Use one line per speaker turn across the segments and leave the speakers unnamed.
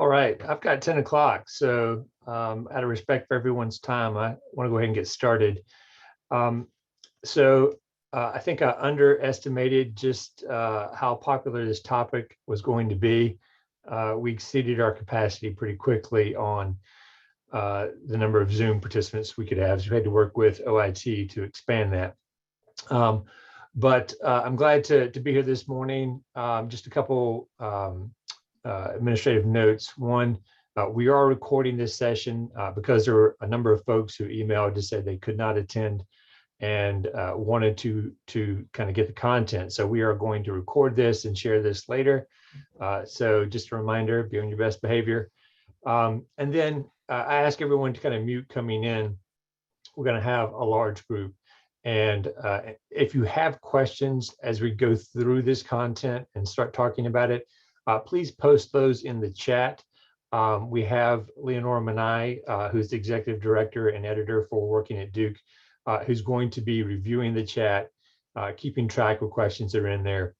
All right, I've got 10 o'clock, so out of respect for everyone's time, I want to go ahead and get started. Um, I think I underestimated just how popular this topic was going to be. We exceeded our capacity pretty quickly on the number of Zoom participants we could have, so we had to work with OIT to expand that. But I'm glad to be here this morning. Just a couple administrative notes. One, we are recording this session because there were a number of folks who emailed to say they could not attend and wanted to kind of get the content. So we are going to record this and share this later. So just a reminder, be on your best behavior. And then I ask everyone to kind of mute coming in. We're going to have a large group. And if you have questions as we go through this content and start talking about it, please post those in the chat. We have Leonora Manai, who's the executive director and editor for Working at Duke, who's going to be reviewing the chat, keeping track of questions that are in there.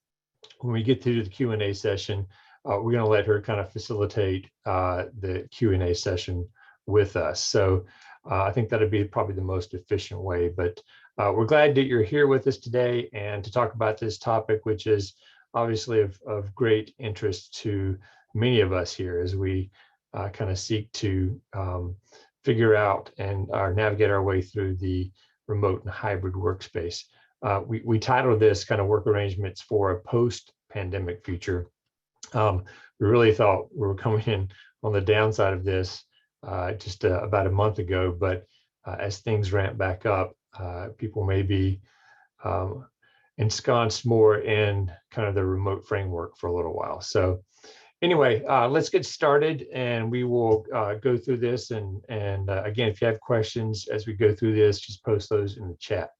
When we get to the Q&A session, we're going to let her kind of facilitate the Q&A session with us. So I think that'd be probably the most efficient way. But we're glad that you're here with us today and to talk about this topic, which is obviously of great interest to many of us here as we kind of seek to figure out and navigate our way through the remote and hybrid workspace. We titled this kind of work arrangements for a post-pandemic future. We really thought we were coming in on the downside of this just about a month ago, but as things ramp back up, people may be ensconced more in kind of the remote framework for a little while. So anyway, let's get started and we will go through this. And again, if you have questions as we go through this, just post those in the chat.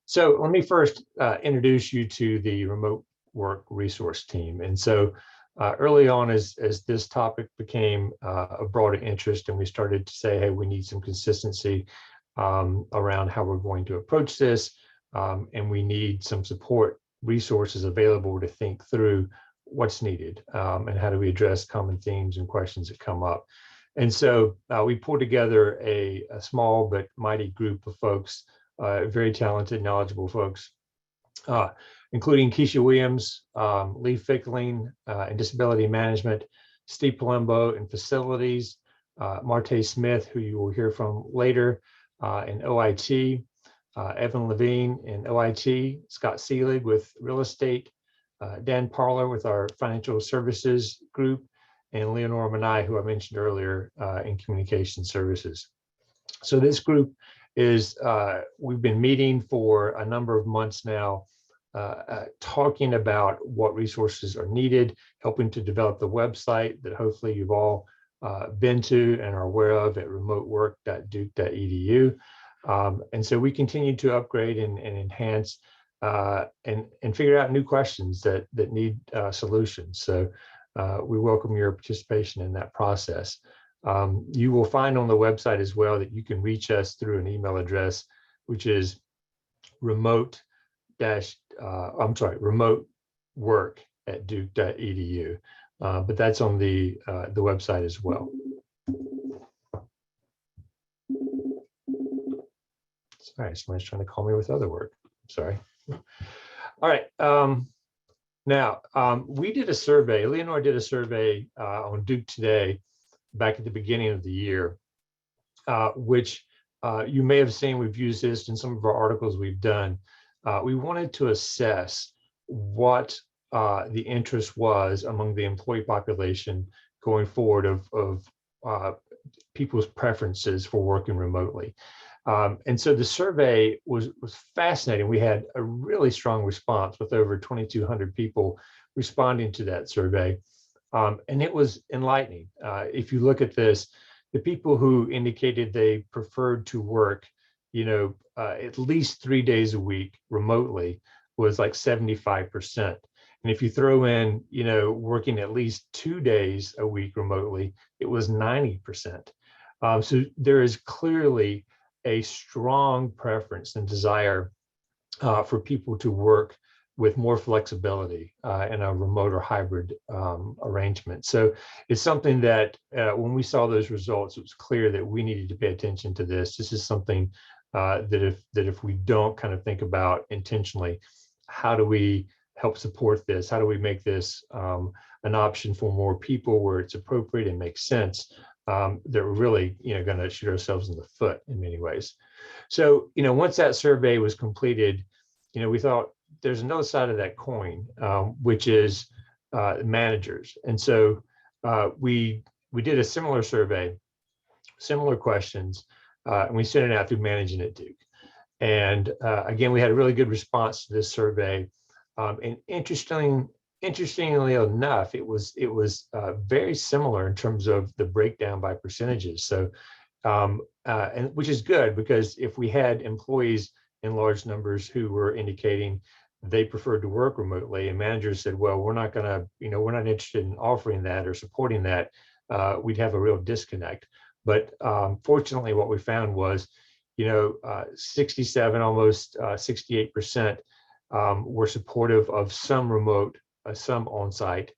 So let me first introduce you to the remote work resource team. And so early on as this topic became a broader interest and we started to say, hey, we need some consistency around how we're going to approach this. And we need some support resources available to think through what's needed and how do we address common themes and questions that come up. And so we pulled together a small but mighty group of folks, very talented, knowledgeable folks, including Keisha Williams, Lee Fickling in disability management, Steve Palumbo in facilities, Marte Smith, who you will hear from later in OIT, Evan Levine in OIT, Scott Seelig with real estate, Dan Parler with our financial services group, and Leonora Manai, who I mentioned earlier, in communication services. So this group is, we've been meeting for a number of months now, talking about what resources are needed, helping to develop the website that hopefully you've all been to and are aware of at remotework.duke.edu. And so we continue to upgrade and enhance and figure out new questions that need solutions. So we welcome your participation in that process. You will find on the website as well that you can reach us through an email address, which is remotework@duke.edu. But that's on the website as well. Sorry, somebody's trying to call me with other work. Sorry. All right. Now, we did a survey. Leonora did a survey on Duke Today back at the beginning of the year, which you may have seen. We've used this in some of our articles we've done. We wanted to assess what the interest was among the employee population going forward of people's preferences for working remotely. And so the survey was fascinating. We had a really strong response with over 2,200 people responding to that survey. And it was enlightening. If you look at this, the people who indicated they preferred to work, at least 3 days a week remotely was like 75%. And if you throw in, working at least 2 days a week remotely, it was 90%. So there is clearly a strong preference and desire for people to work with more flexibility in a remote or hybrid arrangement. So it's something that when we saw those results, it was clear that we needed to pay attention to this. This is something that if we don't kind of think about intentionally, how do we help support this? How do we make this an option for more people where it's appropriate and makes sense? That we're really, going to shoot ourselves in the foot in many ways. So, once that survey was completed, we thought there's another side of that coin, which is managers. And so we did a similar survey, similar questions, and we sent it out through Managing at Duke. And again, we had a really good response to this survey. And interestingly enough, it was very similar in terms of the breakdown by percentages. So, and which is good, because if we had employees in large numbers who were indicating they preferred to work remotely, and managers said, well, we're not we're not interested in offering that or supporting that, we'd have a real disconnect. But fortunately, what we found was, 67, almost 68% were supportive of some remote, some on-site.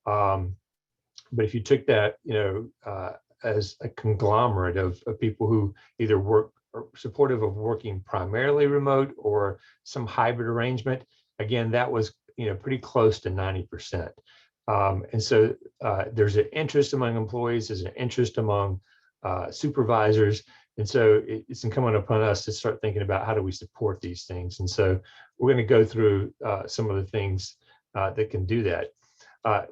But if you took that, as a conglomerate of people who either are supportive of working primarily remote or some hybrid arrangement, again, that was pretty close to 90%. And so there's an interest among employees, there's an interest among supervisors. And so it's incumbent upon us to start thinking about how do we support these things. And so we're going to go through some of the things that can do that.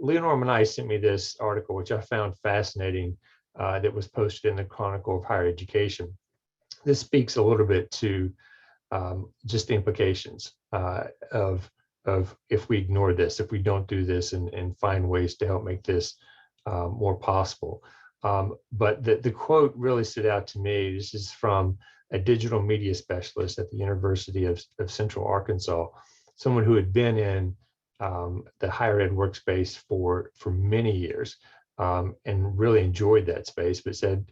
Leonora and I sent me this article, which I found fascinating, that was posted in the Chronicle of Higher Education. This speaks a little bit to just the implications of if we ignore this, if we don't do this and find ways to help make this more possible. But the quote really stood out to me. This is from a digital media specialist at the University of Central Arkansas, someone who had been in the higher ed workspace for many years and really enjoyed that space, but said,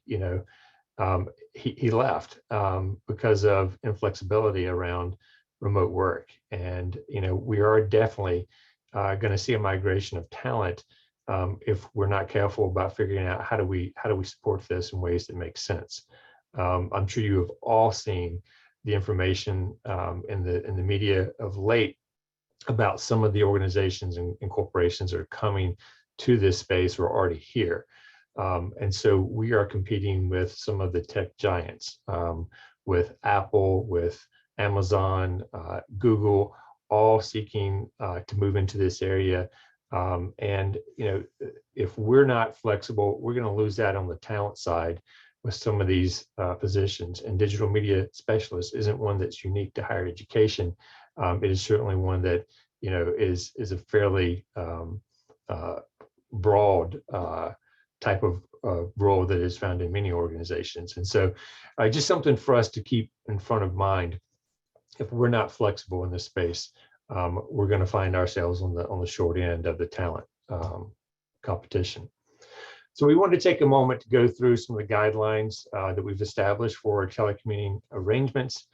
he left because of inflexibility around remote work. And, we are definitely going to see a migration of talent if we're not careful about figuring out how do we support this in ways that make sense. I'm sure you have all seen the information in the media of late about some of the organizations and corporations that are coming to this space or already here. And so we are competing with some of the tech giants, with Apple, with Amazon, Google, all seeking to move into this area. And if we're not flexible, we're going to lose that on the talent side with some of these positions. And digital media specialist isn't one that's unique to higher education. It is certainly one that is a fairly broad type of role that is found in many organizations. And so just something for us to keep in front of mind. If we're not flexible in this space, we're going to find ourselves on the short end of the talent competition. So we wanted to take a moment to go through some of the guidelines that we've established for telecommuting arrangements.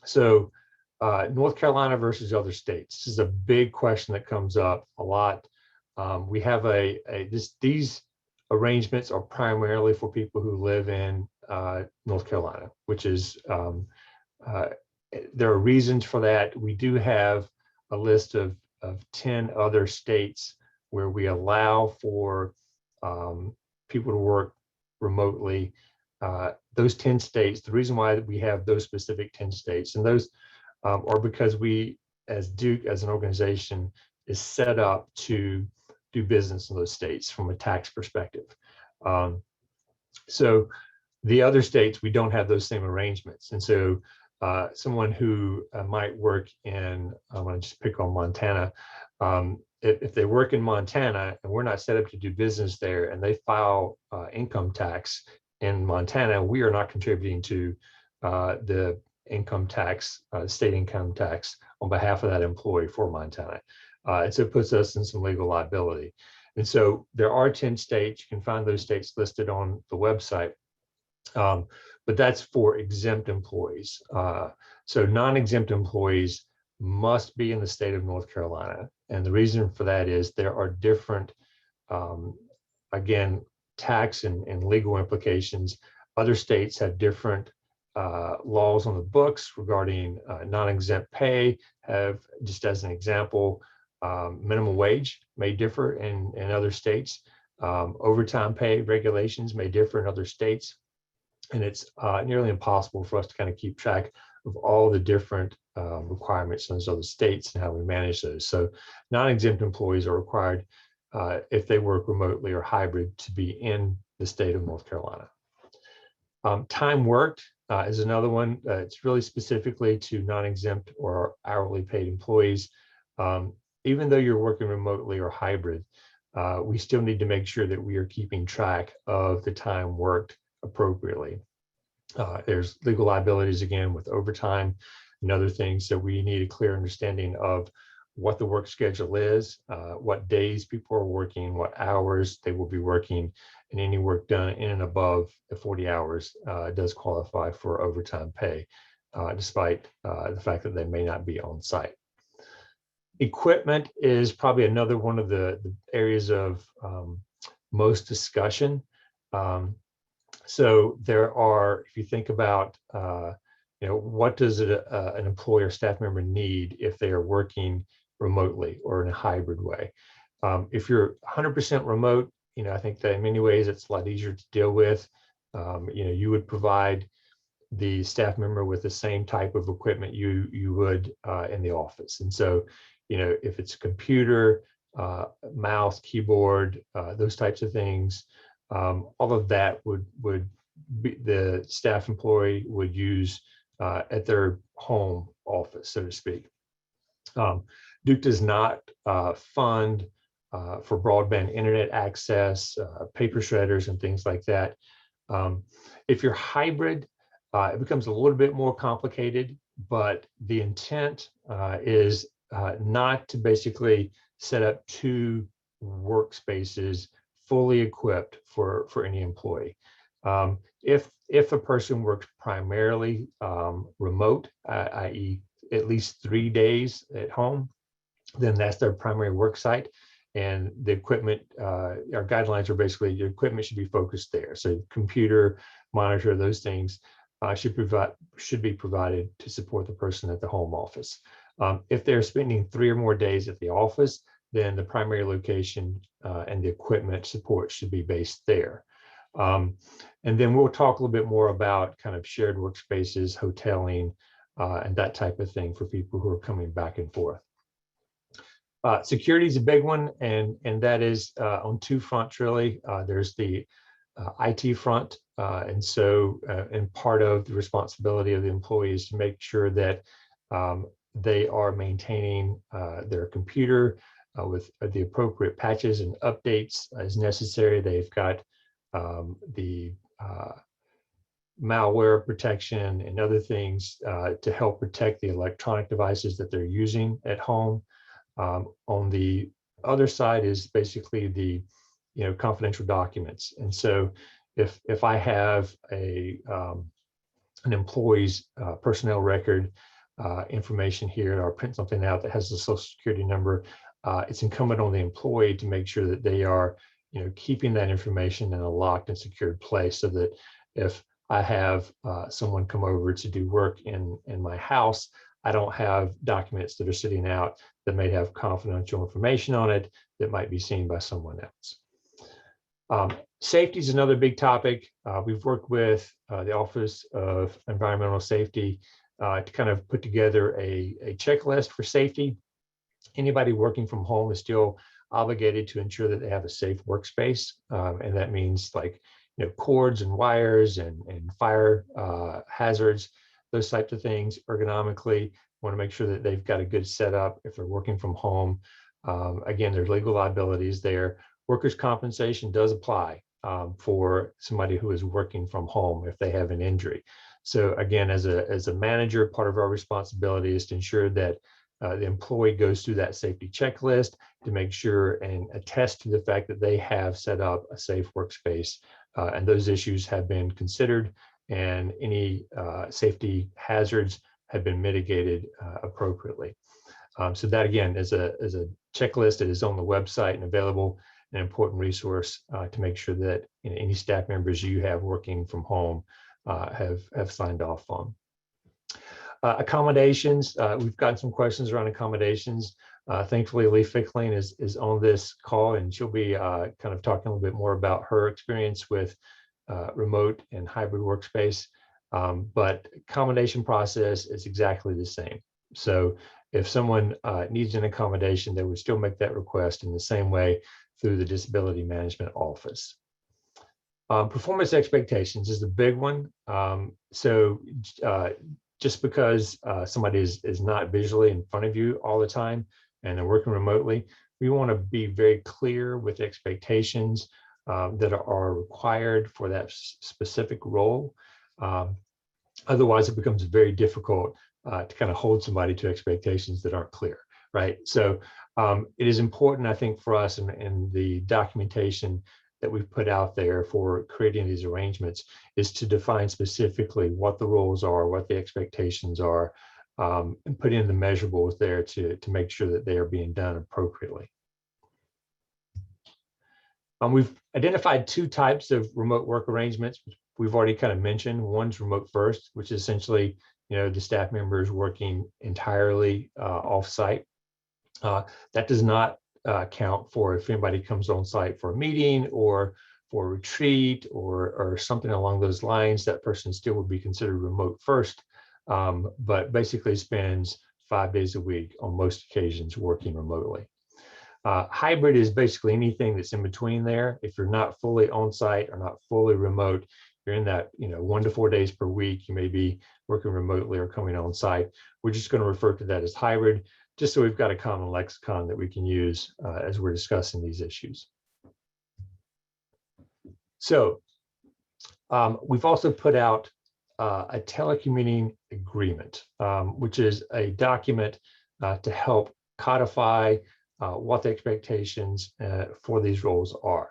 So North Carolina versus other states. This is a big question that comes up a lot. We have these arrangements are primarily for people who live in North Carolina, which is there are reasons for that. We do have a list of 10 other states where we allow for people to work remotely. Those 10 states, the reason why we have those specific 10 states, and those are because we, as Duke, as an organization, is set up to do business in those states from a tax perspective. So the other states, we don't have those same arrangements. And so someone who might work in, I'm going to just pick on Montana, if they work in Montana and we're not set up to do business there and they file income tax in Montana, we are not contributing to the income tax, state income tax on behalf of that employee for Montana. And so it puts us in some legal liability. And so there are 10 states. You can find those states listed on the website. But that's for exempt employees. So non-exempt employees, must be in the state of North Carolina. And the reason for that is there are different, again, tax and legal implications. Other states have different laws on the books regarding non-exempt pay. Have, just as an example, minimum wage may differ in other states. Overtime pay regulations may differ in other states. And it's nearly impossible for us to kind of keep track of all the different requirements in those other states and how we manage those. So non-exempt employees are required, if they work remotely or hybrid, to be in the state of North Carolina. Time worked is another one. It's really specifically to non-exempt or hourly paid employees. Even though you're working remotely or hybrid, we still need to make sure that we are keeping track of the time worked appropriately. There's legal liabilities again with overtime and other things, so we need a clear understanding of what the work schedule is, what days people are working, what hours they will be working, and any work done in and above the 40 hours does qualify for overtime pay, despite the fact that they may not be on site. Equipment is probably another one of the areas of most discussion. So there are, if you think about, what does an employee or staff member need if they are working remotely or in a hybrid way? If you're 100% remote, I think that in many ways it's a lot easier to deal with. You would provide the staff member with the same type of equipment you would in the office. And so, if it's a computer, mouse, keyboard, those types of things, all of that would be the staff employee would use at their home office, so to speak. Duke does not fund for broadband internet access, paper shredders, and things like that. If you're hybrid, it becomes a little bit more complicated, but the intent is not to basically set up two workspaces fully equipped for any employee. If a person works primarily remote, i.e. at least 3 days at home, then that's their primary work site. And the equipment, our guidelines are basically the equipment should be focused there. So computer, monitor, those things should be provided to support the person at the home office. If they're spending 3 or more days at the office, then the primary location and the equipment support should be based there. And then we'll talk a little bit more about kind of shared workspaces, hoteling, and that type of thing for people who are coming back and forth. Security is a big one, and that is on two fronts, really. There's the IT front, and part of the responsibility of the employee is to make sure that they are maintaining their computer with the appropriate patches and updates as necessary. They've got the malware protection and other things to help protect the electronic devices that they're using at home. On the other side is basically the confidential documents. And so if I have an employee's personnel record information here, or print something out that has the social security number, it's incumbent on the employee to make sure that they are keeping that information in a locked and secured place, so that if I have someone come over to do work in my house, I don't have documents that are sitting out that may have confidential information on it that might be seen by someone else. Safety is another big topic. We've worked with the Office of Environmental Safety to kind of put together a checklist for safety. Anybody working from home is still obligated to ensure that they have a safe workspace, and that means like cords and wires and fire hazards, those types of things. Ergonomically, want to make sure that they've got a good setup if they're working from home. Again, there's legal liabilities there. Workers' compensation does apply for somebody who is working from home if they have an injury. So again, as a manager, part of our responsibility is to ensure that the employee goes through that safety checklist to make sure and attest to the fact that they have set up a safe workspace, and those issues have been considered, and any safety hazards have been mitigated appropriately. So that again is a checklist that is on the website and available, an important resource to make sure that any staff members you have working from home have signed off on. Accommodations, we've gotten some questions around accommodations. Thankfully, Lee Fickling is on this call, and she'll be kind of talking a little bit more about her experience with remote and hybrid workspace. But accommodation process is exactly the same. So if someone needs an accommodation, they would still make that request in the same way through the Disability Management Office. Performance expectations is the big one. Just because somebody is not visually in front of you all the time and they're working remotely, we want to be very clear with expectations that are required for that specific role. Otherwise, it becomes very difficult to kind of hold somebody to expectations that aren't clear, right? So it is important, I think, for us in the documentation that we've put out there for creating these arrangements is to define specifically what the roles are, what the expectations are, and put in the measurables there to make sure that they are being done appropriately. We've identified two types of remote work arrangements. We've already kind of mentioned. One's remote first, which is essentially, the staff members working entirely off-site. That does not count for if anybody comes on site for a meeting or for a retreat or something along those lines. That person still would be considered remote first, but basically spends 5 days a week on most occasions working remotely. Hybrid is basically anything that's in between there. If you're not fully on site or not fully remote, you're in that 1 to 4 days per week, you may be working remotely or coming on site. We're just going to refer to that as hybrid, just so we've got a common lexicon that we can use as we're discussing these issues. So we've also put out a telecommuting agreement, which is a document to help codify what the expectations for these roles are.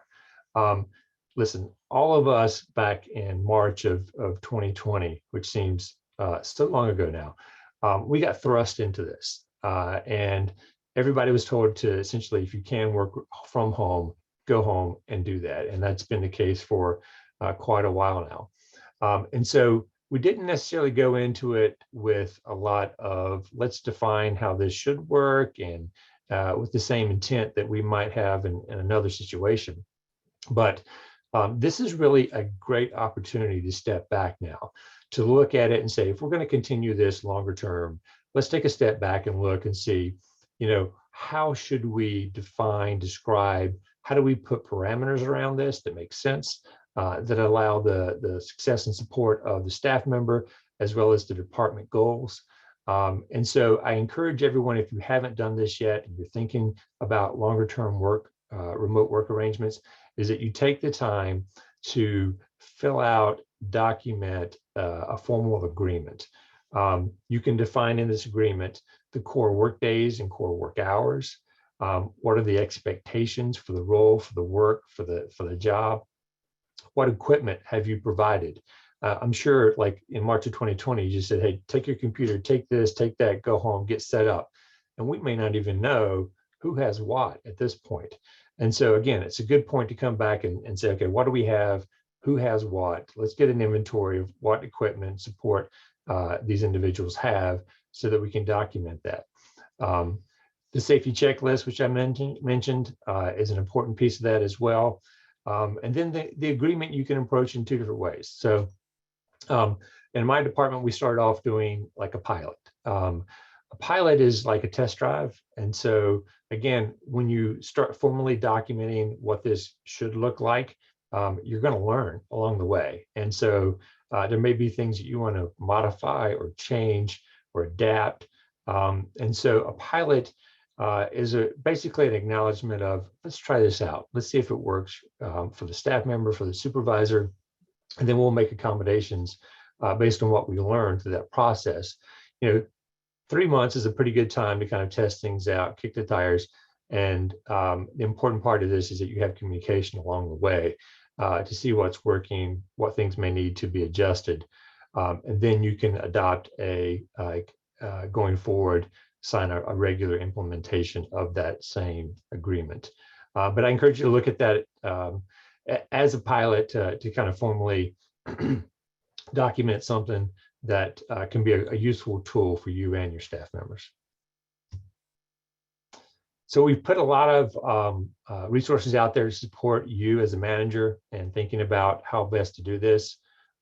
Listen, all of us back in March of 2020, which seems so long ago now, we got thrust into this. And everybody was told to essentially, if you can work from home, go home and do that. And that's been the case for quite a while now. And so we didn't necessarily go into it with a lot of, let's define how this should work and with the same intent that we might have in another situation. But this is really a great opportunity to step back now, to look at it and say, if we're going to continue this longer term, let's take a step back and look and see, how should we define, describe, how do we put parameters around this that make sense, that allow the success and support of the staff member, as well as the department goals. And so I encourage everyone, if you haven't done this yet, and you're thinking about longer term work, remote work arrangements, is that you take the time to fill out, document a formal agreement. You can define in this agreement the core work days and core work hours. What are the expectations for the role, for the work, for the job? What equipment have you provided? I'm sure, like in March of 2020, you just said, hey, take your computer, take this, take that, go home, get set up. And we may not even know who has what at this point. And so again, it's a good point to come back and say, okay, what do we have? Who has what? Let's get an inventory of what equipment support these individuals have so that we can document that. The safety checklist, which I mentioned, is an important piece of that as well. And then the agreement you can approach in 2 different ways. So in my department, we started off doing like a pilot. A pilot is like a test drive. And so again, when you start formally documenting what this should look like, you're going to learn along the way. And so there may be things that you want to modify or change or adapt. And so a pilot is basically an acknowledgement of, let's try this out. Let's see if it works for the staff member, for the supervisor, and then we'll make accommodations based on what we learned through that process. 3 months is a pretty good time to kind of test things out, kick the tires. And the important part of this is that you have communication along the way to see what's working, what things may need to be adjusted. And then you can adopt going forward, sign a regular implementation of that same agreement. But I encourage you to look at that as a pilot to kind of formally document something that can be a useful tool for you and your staff members. So we've put a lot of resources out there to support you as a manager and thinking about how best to do this.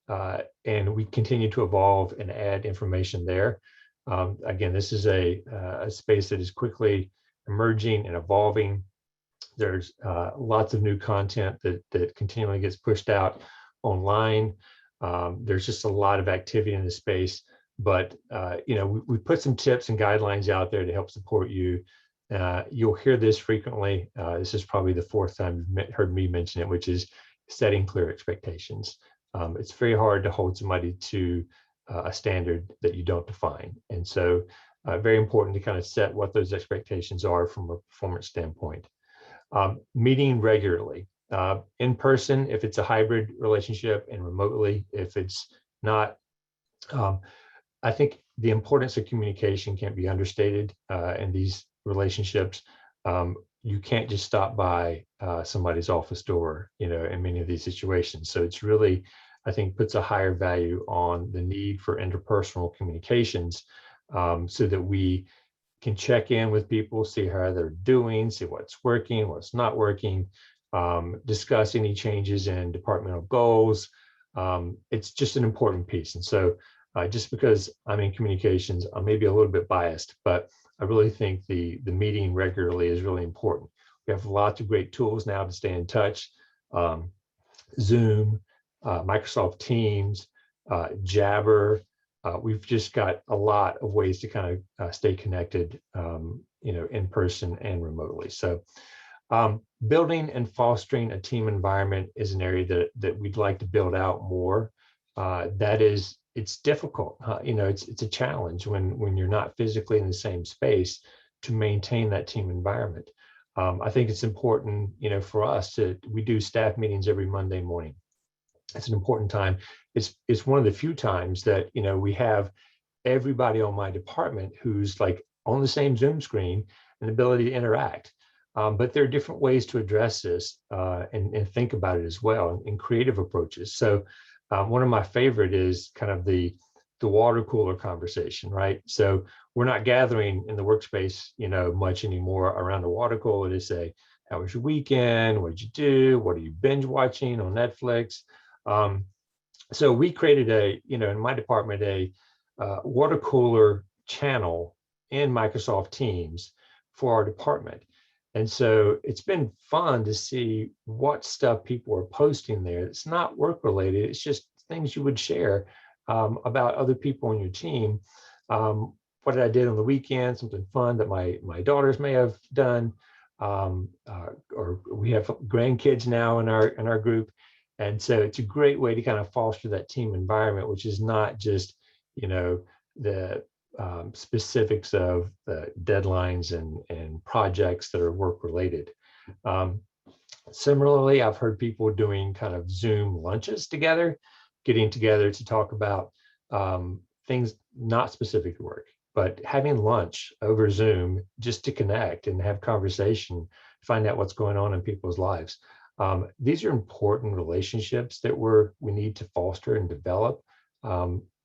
And we continue to evolve and add information there. Again, this is a space that is quickly emerging and evolving. There's lots of new content that continually gets pushed out online. There's just a lot of activity in the space, but we put some tips and guidelines out there to help support you. You'll hear this frequently. This is probably the fourth time you've heard me mention it, which is setting clear expectations. It's very hard to hold somebody to a standard that you don't define. And so very important to kind of set what those expectations are from a performance standpoint. Meeting regularly, in person if it's a hybrid relationship, and remotely if it's not. I think the importance of communication can't be understated in these relationships. You can't just stop by somebody's office door, in many of these situations. So it's really, I think, puts a higher value on the need for interpersonal communications, so that we can check in with people, see how they're doing, see what's working, what's not working, discuss any changes in departmental goals. It's just an important piece. And so just because I'm in communications, I may be a little bit biased, but I really think the meeting regularly is really important. We have lots of great tools now to stay in touch. Zoom, Microsoft Teams, Jabber. We've just got a lot of ways to kind of stay connected, in person and remotely. So building and fostering a team environment is an area that we'd like to build out more. It's difficult. It's a challenge when you're not physically in the same space to maintain that team environment. I think it's important, for us we do staff meetings every Monday morning. It's an important time. It's one of the few times that, we have everybody on my department who's like on the same Zoom screen and ability to interact. But there are different ways to address this and think about it as well, in creative approaches. So one of my favorite is kind of the water cooler conversation, right? So we're not gathering in the workspace, much anymore around a water cooler to say, how was your weekend? What did you do? What are you binge watching on Netflix? So we created in my department, a water cooler channel in Microsoft Teams for our department. And so it's been fun to see what stuff people are posting there. It's not work related. It's just things you would share about other people on your team. What did I did on the weekend? Something fun that my daughters may have done. Or we have grandkids now in our group. And so it's a great way to kind of foster that team environment, which is not just, the specifics of the deadlines and projects that are work related. Similarly, I've heard people doing kind of Zoom lunches together, getting together to talk about things not specific to work, but having lunch over Zoom just to connect and have conversation, find out what's going on in people's lives. These are important relationships that we need to foster and develop.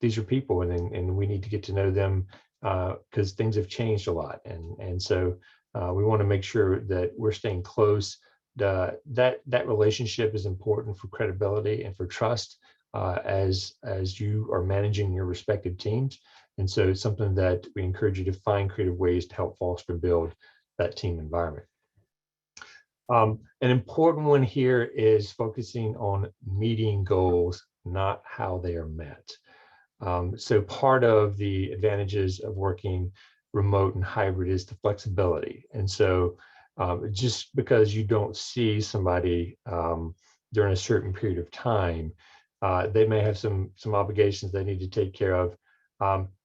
These are people, and we need to get to know them because things have changed a lot. And so we want to make sure that we're staying close. That relationship is important for credibility and for trust as you are managing your respective teams. And so it's something that we encourage you to find creative ways to help foster and build that team environment. An important one here is focusing on meeting goals, not how they are met. So part of the advantages of working remote and hybrid is the flexibility. And so just because you don't see somebody during a certain period of time, they may have some obligations they need to take care of.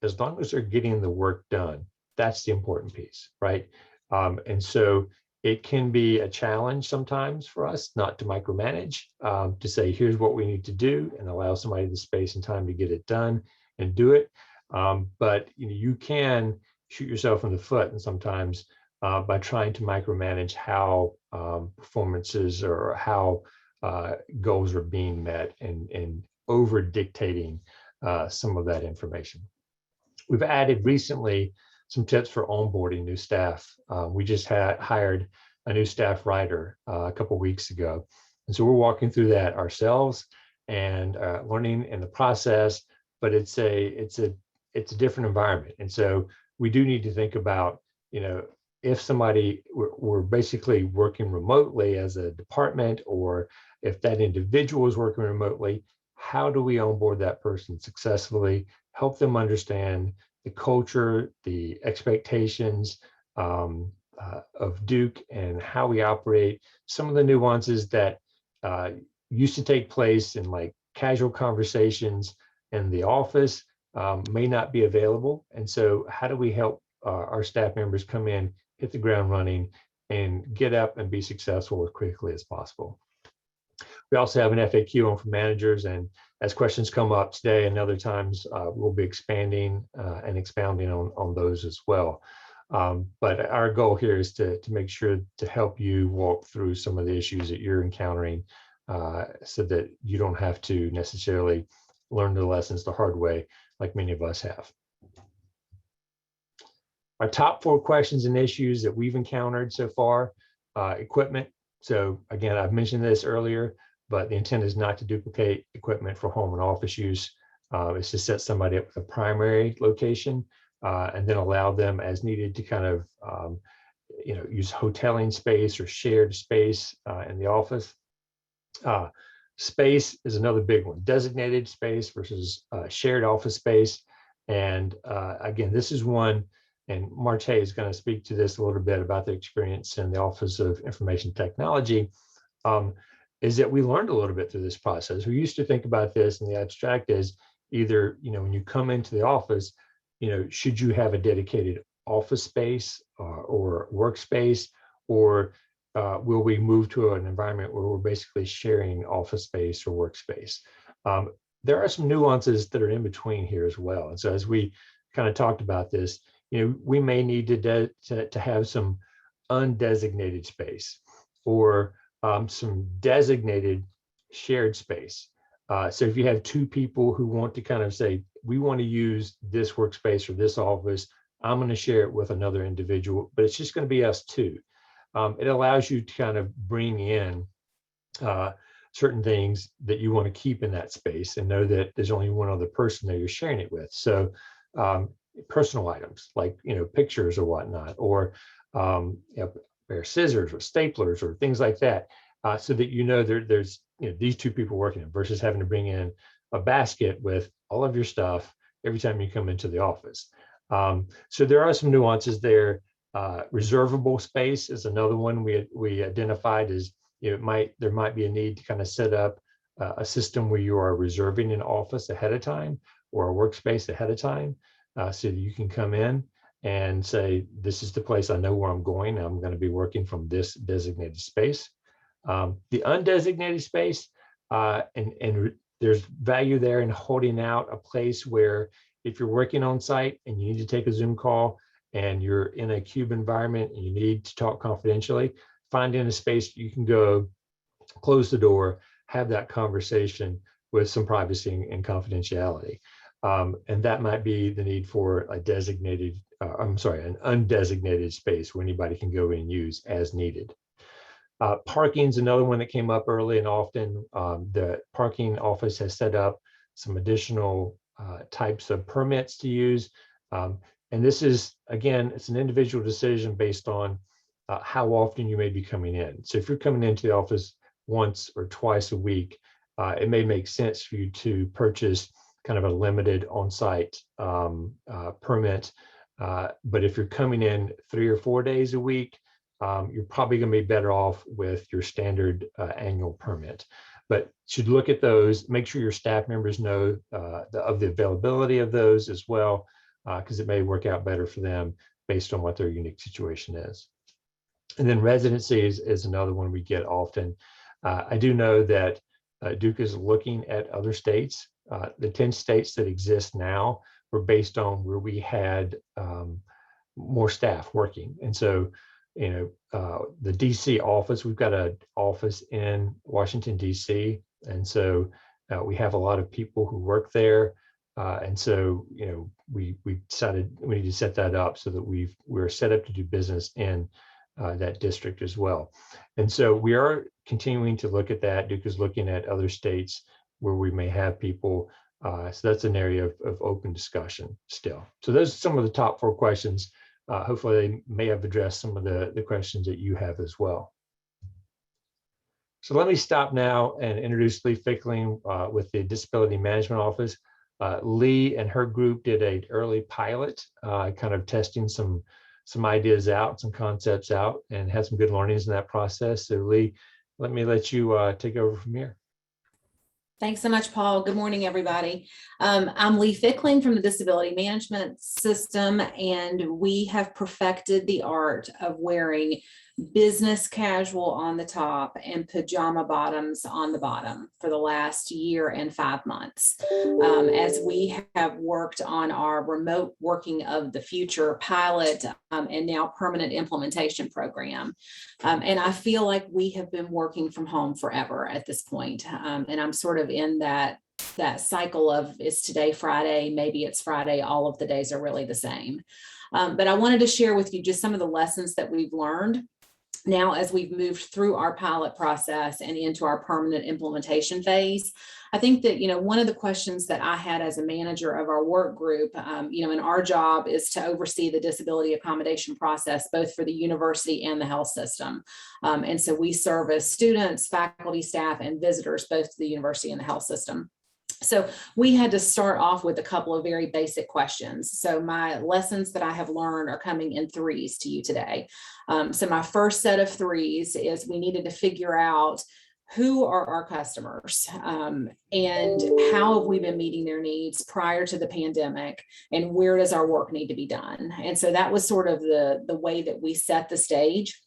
As long as they're getting the work done, that's the important piece, right? And so it can be a challenge sometimes for us not to micromanage, to say, here's what we need to do, and allow somebody the space and time to get it done and do it. But you can shoot yourself in the foot, and sometimes by trying to micromanage how performances or how goals are being met, and over dictating some of that information. We've added recently some tips for onboarding new staff. We just hired a new staff writer a couple weeks ago. And so we're walking through that ourselves and learning in the process, but it's a different environment. And so we do need to think about, if somebody, we're basically working remotely as a department, or if that individual is working remotely, how do we onboard that person successfully, help them understand the culture, the expectations of Duke, and how we operate, some of the nuances that used to take place in like casual conversations in the office may not be available. And so how do we help our staff members come in, hit the ground running, and get up and be successful as quickly as possible? We also have an FAQ on for managers, and as questions come up today and other times, we'll be expanding and expounding on those as well. But our goal here is to make sure to help you walk through some of the issues that you're encountering, so that you don't have to necessarily learn the lessons the hard way like many of us have. Our top 4 questions and issues that we've encountered so far: equipment. So again, I've mentioned this earlier, but the intent is not to duplicate equipment for home and office use. It's to set somebody up with a primary location, and then allow them as needed to kind of use hoteling space or shared space in the office. Space is another big one: designated space versus shared office space. And again, this is one, and Marte is going to speak to this a little bit about the experience in the Office of Information Technology, is that we learned a little bit through this process. We used to think about this in the abstract as either, when you come into the office, should you have a dedicated office space or workspace, or will we move to an environment where we're basically sharing office space or workspace? There are some nuances that are in between here as well. And so as we kind of talked about this, we may need to have some undesignated space, or some designated shared space. So if you have 2 people who want to kind of say, we want to use this workspace or this office, I'm going to share it with another individual, but it's just going to be us 2. It allows you to kind of bring in certain things that you want to keep in that space, and know that there's only one other person that you're sharing it with. So personal items like pictures or whatnot, or pair of scissors or staplers or things like that, so that there's these 2 people working in, versus having to bring in a basket with all of your stuff every time you come into the office. So there are some nuances there. Reservable space is another one we identified as there might be a need to kind of set up a system where you are reserving an office ahead of time, or a workspace ahead of time, so that you can come in and say, this is the place I know where I'm going. I'm going to be working from this designated space. The undesignated space, and there's value there in holding out a place where, if you're working on site and you need to take a Zoom call and you're in a cube environment and you need to talk confidentially, finding a space you can go, close the door, have that conversation with some privacy and confidentiality. And that might be the need for an undesignated space where anybody can go in and use as needed. Parking is another one that came up early and often. The parking office has set up some additional types of permits to use. And this is, again, it's an individual decision based on how often you may be coming in. So if you're coming into the office once or twice a week, it may make sense for you to purchase kind of a limited on-site permit. But if you're coming in 3 or 4 days a week, you're probably going to be better off with your standard annual permit. But should look at those, make sure your staff members know of the availability of those as well, because it may work out better for them based on what their unique situation is. And then residency is another one we get often. I do know that Duke is looking at other states. The 10 states that exist now were based on where we had more staff working. And so, the DC office, we've got an office in Washington, DC. And so we have a lot of people who work there. And so, we decided we need to set that up so that we're set up to do business in that district as well. And so we are continuing to look at that. Duke is looking at other states where we may have people. So that's an area of open discussion still. So those are some of the top 4 questions. Hopefully they may have addressed some of the questions that you have as well. So let me stop now and introduce Lee Fickling with the Disability Management Office. Lee and her group did an early pilot, kind of testing some ideas out, some concepts out, and had some good learnings in that process. So Lee, let you take over from here.
Thanks so much, Paul. Good morning, everybody. I'm Lee Fickling from the Disability Management System, and we have perfected the art of wearing business casual on the top and pajama bottoms on the bottom for the last year and 5 months, as we have worked on our remote working of the future pilot and now permanent implementation program. And I feel like we have been working from home forever at this point. And I'm sort of in that cycle of, is today Friday? Maybe it's Friday. All of the days are really the same. But I wanted to share with you just some of the lessons that we've learned now as we've moved through our pilot process and into our permanent implementation phase. I think that, one of the questions that I had as a manager of our work group, and our job is to oversee the disability accommodation process, both for the university and the health system. And so we service students, faculty, staff, and visitors, both to the university and the health system. So we had to start off with a couple of very basic questions. So my lessons that I have learned are coming in 3s to you today. So my first set of 3s is we needed to figure out who are our customers and how have we been meeting their needs prior to the pandemic, and where does our work need to be done? And so that was sort of the way that we set the stage,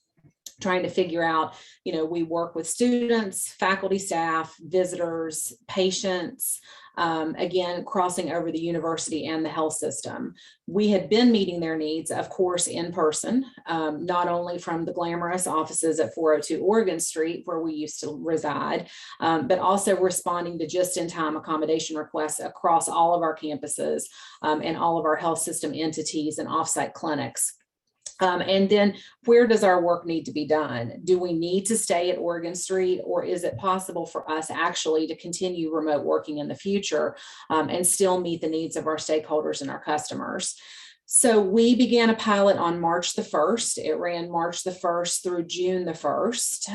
trying to figure out, we work with students, faculty, staff, visitors, patients, again, crossing over the university and the health system. We had been meeting their needs, of course, in person, not only from the glamorous offices at 402 Oregon Street, where we used to reside, but also responding to just-in-time accommodation requests across all of our campuses and all of our health system entities and offsite clinics. And then where does our work need to be done? Do we need to stay at Oregon Street, or is it possible for us actually to continue remote working in the future and still meet the needs of our stakeholders and our customers? So we began a pilot on March the 1st. It ran March the 1st through June the 1st.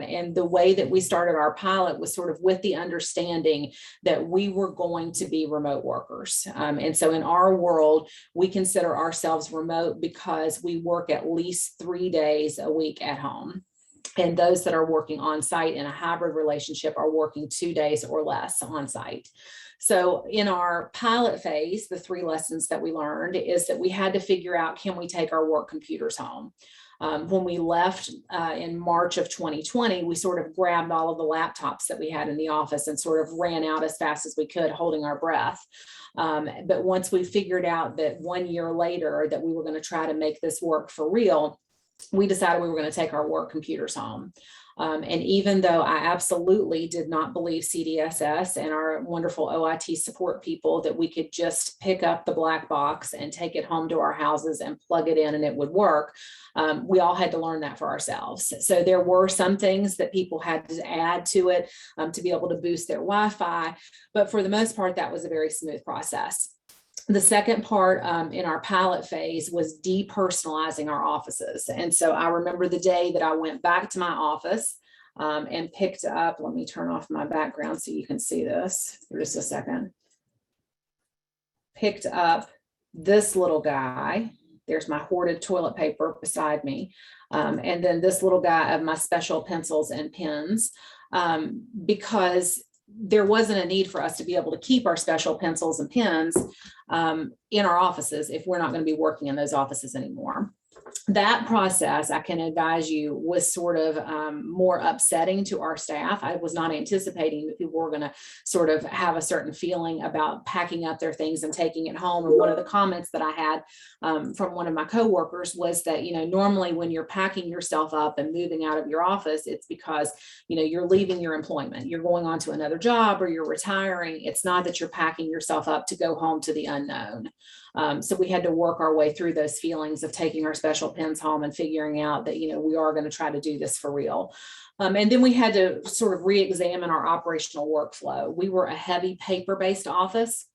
And the way that we started our pilot was sort of with the understanding that we were going to be remote workers. And so in our world, we consider ourselves remote because we work at least 3 days a week at home. And those that are working on site in a hybrid relationship are working 2 days or less on site. So in our pilot phase, the 3 lessons that we learned is that we had to figure out, can we take our work computers home? When we left in March of 2020, we sort of grabbed all of the laptops that we had in the office and sort of ran out as fast as we could, holding our breath. But once we figured out that 1 year later that we were going to try to make this work for real, we decided we were going to take our work computers home. And even though I absolutely did not believe CDSS and our wonderful OIT support people that we could just pick up the black box and take it home to our houses and plug it in and it would work, we all had to learn that for ourselves. So there were some things that people had to add to it to be able to boost their Wi-Fi. But for the most part, that was a very smooth process. The second part in our pilot phase was depersonalizing our offices. And so I remember the day that I went back to my office and picked up, let me turn off my background so you can see this for just a second. Picked up this little guy. There's my hoarded toilet paper beside me. And then this little guy of my special pencils and pens, because there wasn't a need for us to be able to keep our special pencils and pens in our offices if we're not going to be working in those offices anymore. That process, I can advise you, was sort of more upsetting to our staff. I was not anticipating that people were going to sort of have a certain feeling about packing up their things and taking it home. And one of the comments that I had from one of my coworkers was that, normally when you're packing yourself up and moving out of your office, it's because, you're leaving your employment, you're going on to another job, or you're retiring. It's not that you're packing yourself up to go home to the unknown. So we had to work our way through those feelings of taking our special pins home and figuring out that, we are going to try to do this for real. And then we had to sort of re-examine our operational workflow. We were a heavy paper-based office.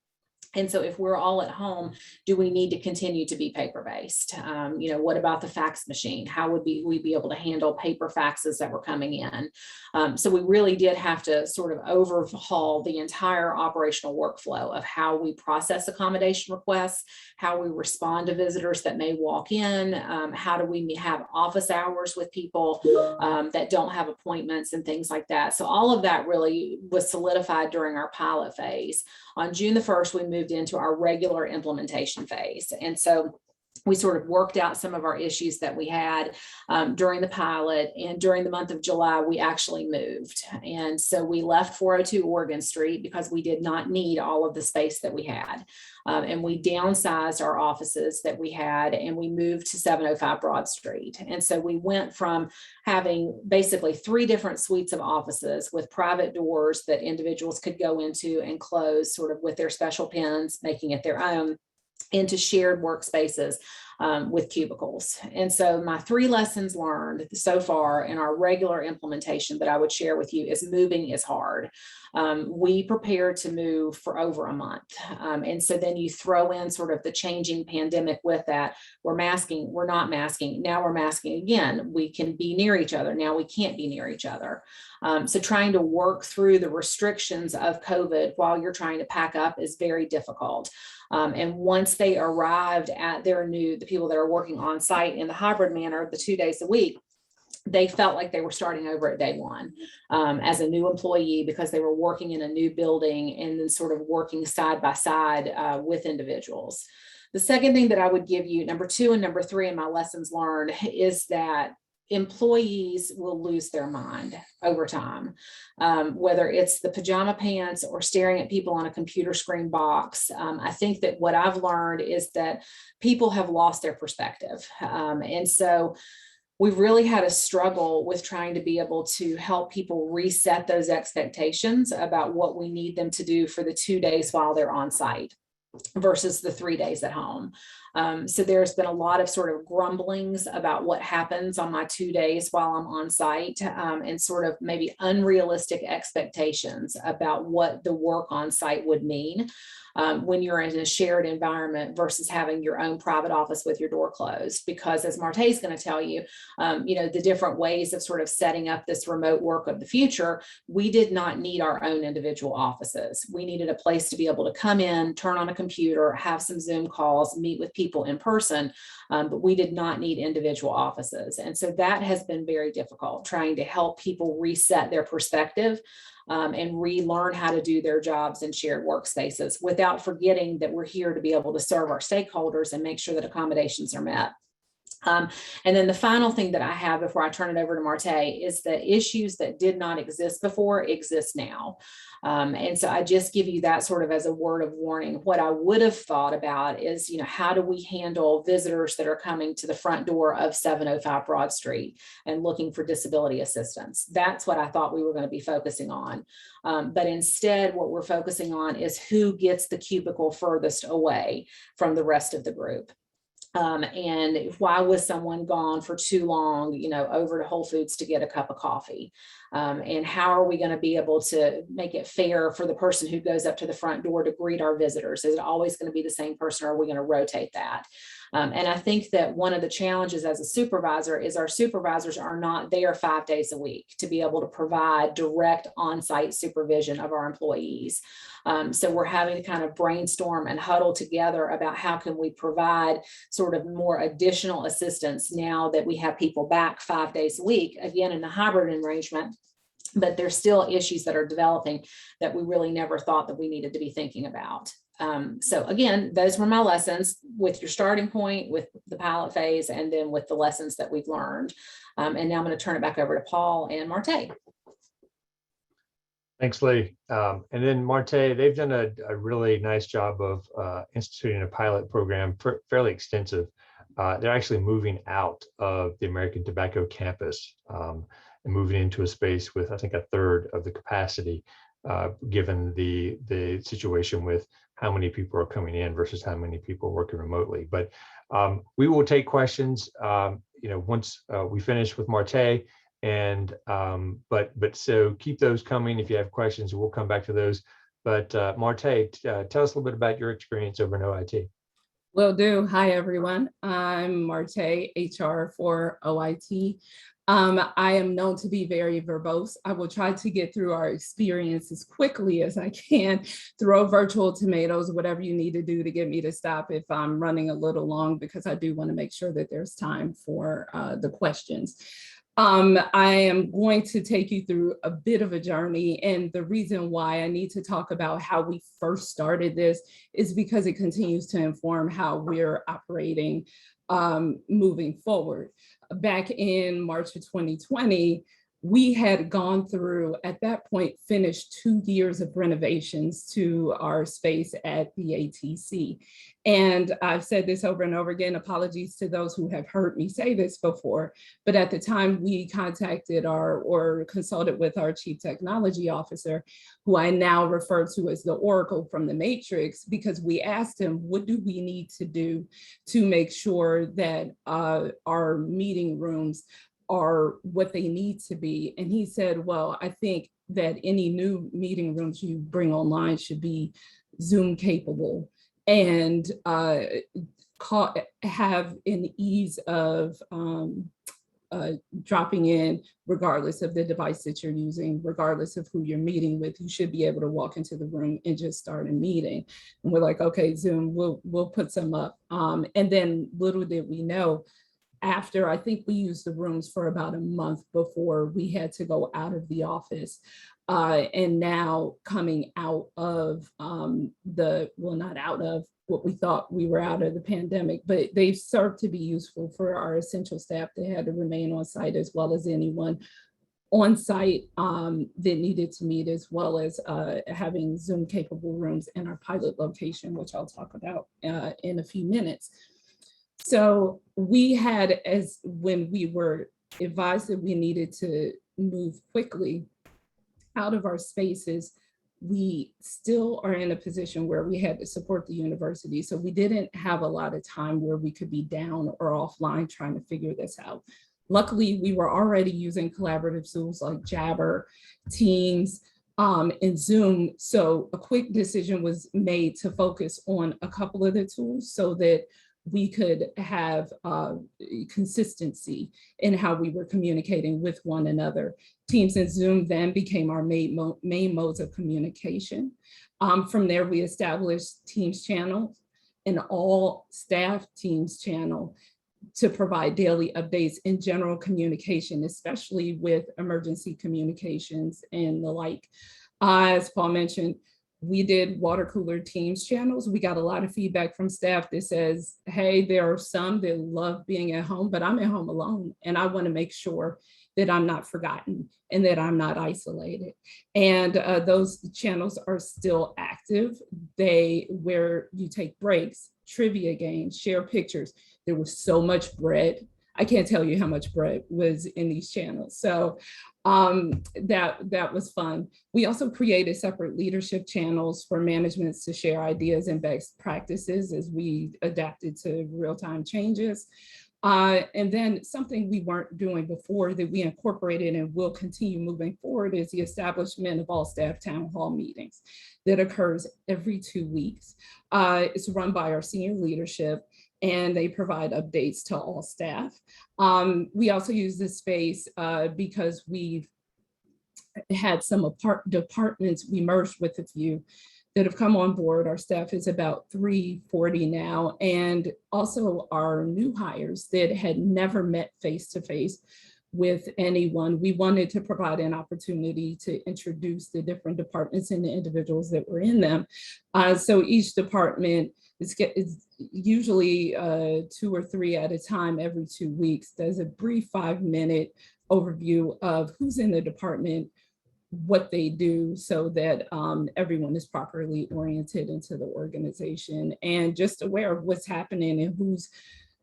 And so if we're all at home, do we need to continue to be paper-based? What about the fax machine? How would we be able to handle paper faxes that were coming in? So we really did have to sort of overhaul the entire operational workflow of how we process accommodation requests, how we respond to visitors that may walk in, how do we have office hours with people that don't have appointments and things like that. So all of that really was solidified during our pilot phase. On June the 1st, we moved into our regular implementation phase. And so we sort of worked out some of our issues that we had during the pilot, and during the month of July, we actually moved. And so we left 402 Oregon Street because we did not need all of the space that we had. And we downsized our offices that we had, and we moved to 705 Broad Street. And so we went from having basically 3 different suites of offices with private doors that individuals could go into and close sort of with their special pins, making it their own, into shared workspaces with cubicles. And so my 3 lessons learned so far in our regular implementation that I would share with you is moving is hard. We prepared to move for over a month. And so then you throw in sort of the changing pandemic with that. We're masking, we're not masking. Now we're masking again. We can be near each other. Now we can't be near each other. So trying to work through the restrictions of COVID while you're trying to pack up is very difficult. And once they arrived at the people that are working on site in the hybrid manner, the 2 days a week, they felt like they were starting over at day one as a new employee, because they were working in a new building and then sort of working side by side with individuals. The second thing that I would give you, number 2 and number 3 in my lessons learned, is that employees will lose their mind over time, whether it's the pajama pants or staring at people on a computer screen box. I think that what I've learned is that people have lost their perspective. And so we've really had a struggle with trying to be able to help people reset those expectations about what we need them to do for the 2 days while they're on site versus the 3 days at home. So there's been a lot of sort of grumblings about what happens on my 2 days while I'm on site, and sort of maybe unrealistic expectations about what the work on site would mean when you're in a shared environment versus having your own private office with your door closed. Because as Marte is going to tell you, the different ways of sort of setting up this remote work of the future, we did not need our own individual offices. We needed a place to be able to come in, turn on a computer, have some Zoom calls, meet with people in person, but we did not need individual offices. And so that has been very difficult, trying to help people reset their perspective and relearn how to do their jobs in shared workspaces without forgetting that we're here to be able to serve our stakeholders and make sure that accommodations are met. And then the final thing that I have before I turn it over to Marte is the issues that did not exist before exist now. And so I just give you that sort of as a word of warning. What I would have thought about is, how do we handle visitors that are coming to the front door of 705 Broad Street and looking for disability assistance? That's what I thought we were going to be focusing on. But instead, what we're focusing on is who gets the cubicle furthest away from the rest of the group. And why was someone gone for too long, over to Whole Foods to get a cup of coffee? And how are we going to be able to make it fair for the person who goes up to the front door to greet our visitors? Is it always going to be the same person, or are we going to rotate that? And I think that one of the challenges as a supervisor is our supervisors are not there 5 days a week to be able to provide direct on-site supervision of our employees. So we're having to kind of brainstorm and huddle together about how can we provide sort of more additional assistance now that we have people back 5 days a week, again, in the hybrid arrangement. But there's still issues that are developing that we really never thought that we needed to be thinking about. So again, those were my lessons with your starting point, with the pilot phase, and then with the lessons that we've learned. And now I'm going to turn it back over to Paul and Marte.
Thanks, Lee. And then Marte, they've done a really nice job of instituting a pilot program, fairly extensive. They're actually moving out of the American Tobacco campus and moving into a space with, I think, a third of the capacity, given the situation with how many people are coming in versus how many people are working remotely. But we will take questions, once we finish with Marte. And but so keep those coming if you have questions. We'll come back to those. But Marte, tell us a little bit about your experience over in OIT.
Will do. Hi, everyone. I'm Marte, HR for OIT. I am known to be very verbose. I will try to get through our experience as quickly as I can, throw virtual tomatoes, whatever you need to do to get me to stop if I'm running a little long, because I do want to make sure that there's time for the questions. I am going to take you through a bit of a journey, and the reason why I need to talk about how we first started this is because it continues to inform how we're operating moving forward. Back in March of 2020, we had gone through, at that point, finished 2 years of renovations to our space at the ATC. And I've said this over and over again, apologies to those who have heard me say this before, but at the time we contacted or consulted with our Chief Technology Officer, who I now refer to as the Oracle from the Matrix, because we asked him, what do we need to do to make sure that our meeting rooms are what they need to be? And he said, well, I think that any new meeting rooms you bring online should be Zoom capable and have an ease of dropping in, regardless of the device that you're using, regardless of who you're meeting with. You should be able to walk into the room and just start a meeting. And we're like, okay, Zoom, we'll put some up. And then little did we know, after I think we used the rooms for about a month before we had to go out of the office. And now coming out of not out of what we thought we were out of the pandemic, but they've served to be useful for our essential staff that had to remain on site, as well as anyone on site that needed to meet, as well as having Zoom capable rooms in our pilot location, which I'll talk about in a few minutes. So we had, when we were advised that we needed to move quickly out of our spaces, we still are in a position where we had to support the university. So we didn't have a lot of time where we could be down or offline trying to figure this out. Luckily, we were already using collaborative tools like Jabber, Teams, and Zoom. So a quick decision was made to focus on a couple of the tools so that we could have consistency in how we were communicating with one another. Teams and Zoom then became our main modes of communication. From there, we established Teams channels, an all staff Teams channel to provide daily updates and general communication, especially with emergency communications and the like. As Paul mentioned, we did water cooler Teams channels. We got a lot of feedback from staff that says, hey, there are some that love being at home, but I'm at home alone and I want to make sure that I'm not forgotten and that I'm not isolated. And those channels are still active. Where you take breaks, trivia games, share pictures. There was so much bread. I can't tell you how much bread was in these channels. So that was fun. We also created separate leadership channels for managements to share ideas and best practices as we adapted to real-time changes. And then something we weren't doing before that we incorporated and will continue moving forward is the establishment of all staff town hall meetings that occurs every 2 weeks. It's run by our senior leadership, and they provide updates to all staff. We also use this space because we've had some departments, we merged with a few that have come on board. Our staff is about 340 now, and also our new hires that had never met face-to-face with anyone. We wanted to provide an opportunity to introduce the different departments and the individuals that were in them. So each department is usually 2 or 3 at a time every 2 weeks. Does a brief 5-minute overview of who's in the department, what they do, so that everyone is properly oriented into the organization and just aware of what's happening and who's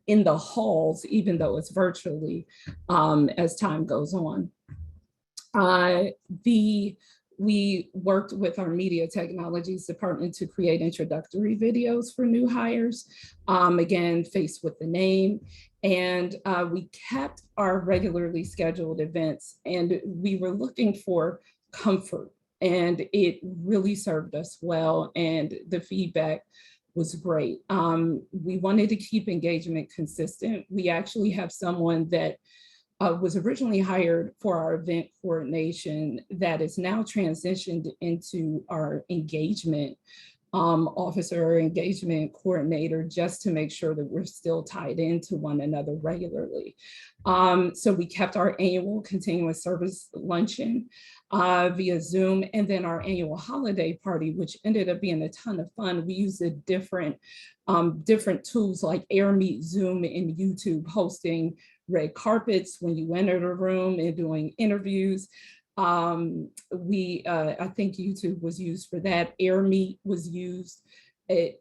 in the halls, even though it's virtually, as time goes on. We worked with our media technologies department to create introductory videos for new hires, again, faced with the name. And we kept our regularly scheduled events, and we were looking for comfort, and it really served us well, and the feedback was great. We wanted to keep engagement consistent. We actually have someone that was originally hired for our event coordination that is now transitioned into our engagement officer or engagement coordinator, just to make sure that we're still tied into one another regularly. So we kept our annual continuous service luncheon via Zoom, and then our annual holiday party, which ended up being a ton of fun. We used different tools like AirMeet, Zoom, and YouTube, hosting red carpets when you enter the room and doing interviews. I think YouTube was used for that. AirMeet was used. It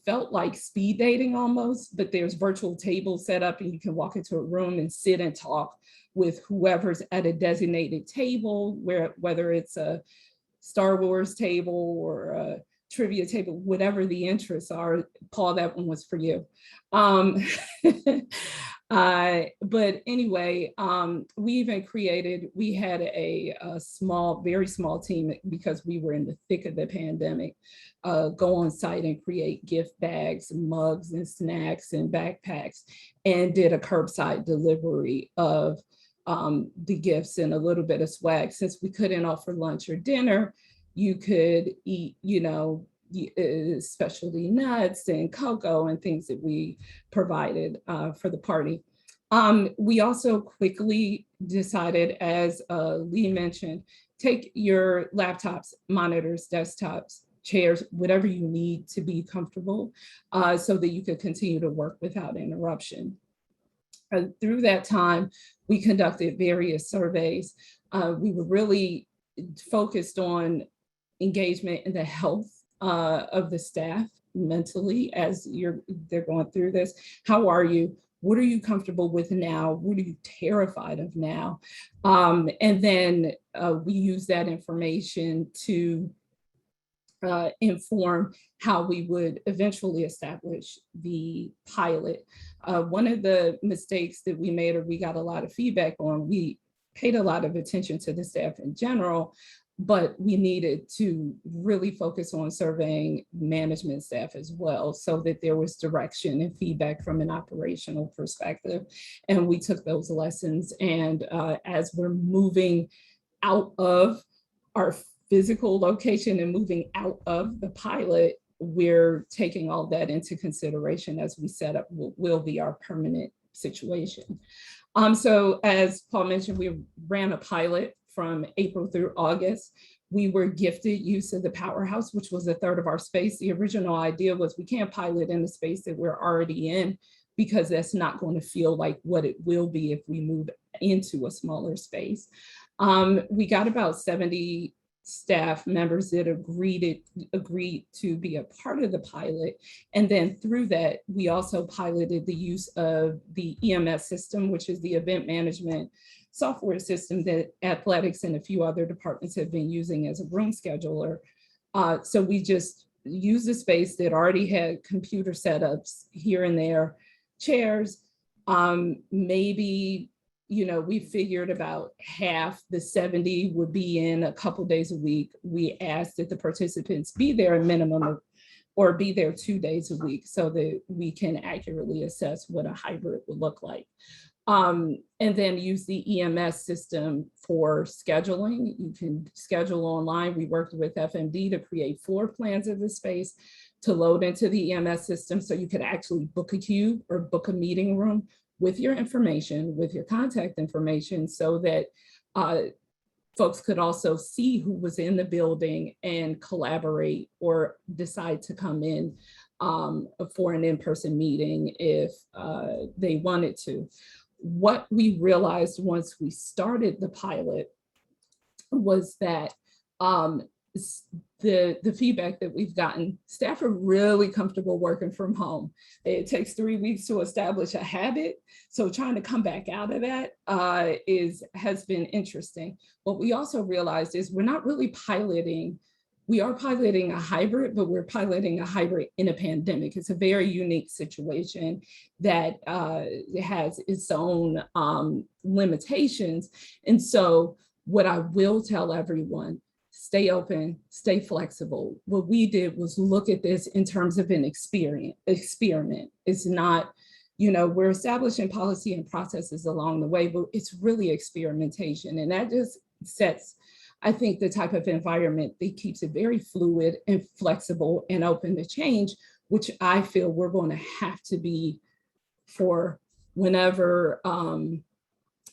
felt like speed dating almost, but there's virtual tables set up and you can walk into a room and sit and talk with whoever's at a designated table, whether it's a Star Wars table or a trivia table, whatever the interests are. Paul, that one was for you. But anyway, we had a small, very small team, because we were in the thick of the pandemic, go on site and create gift bags, mugs and snacks and backpacks, and did a curbside delivery of the gifts and a little bit of swag. Since we couldn't offer lunch or dinner, you could eat, specialty nuts and cocoa and things that we provided for the party. We also quickly decided, as Lee mentioned, take your laptops, monitors, desktops, chairs, whatever you need to be comfortable, so that you could continue to work without interruption. Through that time, we conducted various surveys. We were really focused on engagement and the health of the staff mentally as they're going through this. How are you? What are you comfortable with now? What are you terrified of now? And then we use that information to inform how we would eventually establish the pilot. One of the mistakes that we made, or we got a lot of feedback on, we paid a lot of attention to the staff in general, but we needed to really focus on surveying management staff as well, so that there was direction and feedback from an operational perspective. And we took those lessons, and as we're moving out of our physical location and moving out of the pilot, we're taking all that into consideration as we set up what will be our permanent situation. So as Paul mentioned, we ran a pilot from April through August. We were gifted use of the powerhouse, which was a third of our space. The original idea was we can't pilot in the space that we're already in, because that's not going to feel like what it will be if we move into a smaller space. We got about 70 staff members that agreed to be a part of the pilot. And then through that, we also piloted the use of the EMS system, which is the event management software system that athletics and a few other departments have been using as a room scheduler. So we just used a space that already had computer setups here and there, chairs, maybe, we figured about half the 70 would be in a couple days a week. We asked that the participants be there a minimum of, or be there 2 days a week, so that we can accurately assess what a hybrid would look like. And then use the EMS system for scheduling. You can schedule online. We worked with FMD to create floor plans of the space to load into the EMS system, so you could actually book a queue or book a meeting room with your information, with your contact information, so that folks could also see who was in the building and collaborate or decide to come in for an in-person meeting if they wanted to. What we realized once we started the pilot was that the feedback that we've gotten, staff are really comfortable working from home. It takes 3 weeks to establish a habit. So trying to come back out of that has been interesting. What we also realized is we're not really piloting. We are piloting a hybrid, but we're piloting a hybrid in a pandemic. It's a very unique situation that has its own limitations. And so what I will tell everyone, stay open, stay flexible. What we did was look at this in terms of an experiment. It's not, we're establishing policy and processes along the way, but it's really experimentation. And that just sets, I think, the type of environment that keeps it very fluid and flexible and open to change, which I feel we're going to have to be for whenever,